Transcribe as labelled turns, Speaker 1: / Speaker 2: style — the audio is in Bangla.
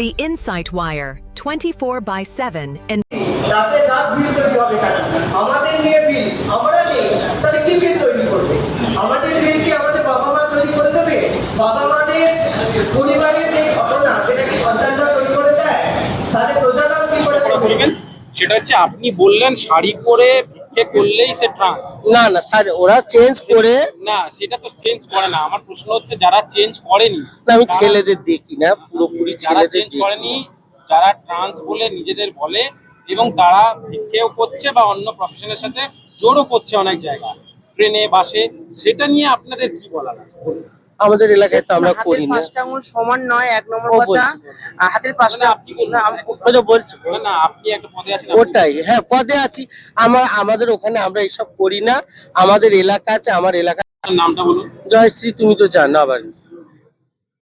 Speaker 1: The Insight Wire, 24/7 and
Speaker 2: রাতে রাত বিল তৈরি হবে কেন? আমাদের নিয়ে বিল আমরা নেই, তাহলে কি বিল তৈরি করবে? আমাদের বিল কি আমাদের বাবা মা তৈরি করে দেবে? বাবা মাদের পরিবারের যে ঘটনা সেটা কি সন্তানরা তৈরি করে দেয়? তাহলে প্রজারাও কি করে করবেন?
Speaker 3: সেটা হচ্ছে আপনি বললেন শাড়ি পরে ভিক্ষে করলেই সে ট্রান্স।
Speaker 4: না না স্যার, ওরা চেঞ্জ করে।
Speaker 3: না, সেটা তো চেঞ্জ করে না। আমার প্রশ্ন হচ্ছে যারা চেঞ্জ করেনি,
Speaker 4: না, আমি ছেলেদের দেখি না, পুরোপুরি
Speaker 3: যারা
Speaker 4: ছেলেদের
Speaker 3: চেঞ্জ
Speaker 4: দেখি।
Speaker 3: করেনি, যারা ট্রান্স বলে নিজেদের বলে এবং তারা ভিক্ষেও করছে বা অন্য প্রফেশনের সাথে জোরও করছে অনেক জায়গায়, ট্রেনে বাসে, সেটা নিয়ে আপনাদের কি বলার আছে?
Speaker 4: আমাদের এলাকায় তো আমরা করি
Speaker 5: হাতের
Speaker 4: না।
Speaker 5: পাঁচটা আঙুল সমান নয়, এক নম্বর
Speaker 4: ও
Speaker 5: কথা।
Speaker 4: বলছি।
Speaker 5: হাতের পাঁচটা
Speaker 3: আপনি বলুন।
Speaker 4: ওই তো বলছি।
Speaker 3: না, আপনি একটা পদে আছেন, আপনি
Speaker 4: ওটাই, হ্যাঁ পদে আছি। আমাদের ওখানে আমরা এসব করি না। আমাদের এলাকা আছে, আমার এলাকা।
Speaker 3: আপনার নামটা বলুন।
Speaker 4: জয়শ্রী, তুমি তো জানো আবার।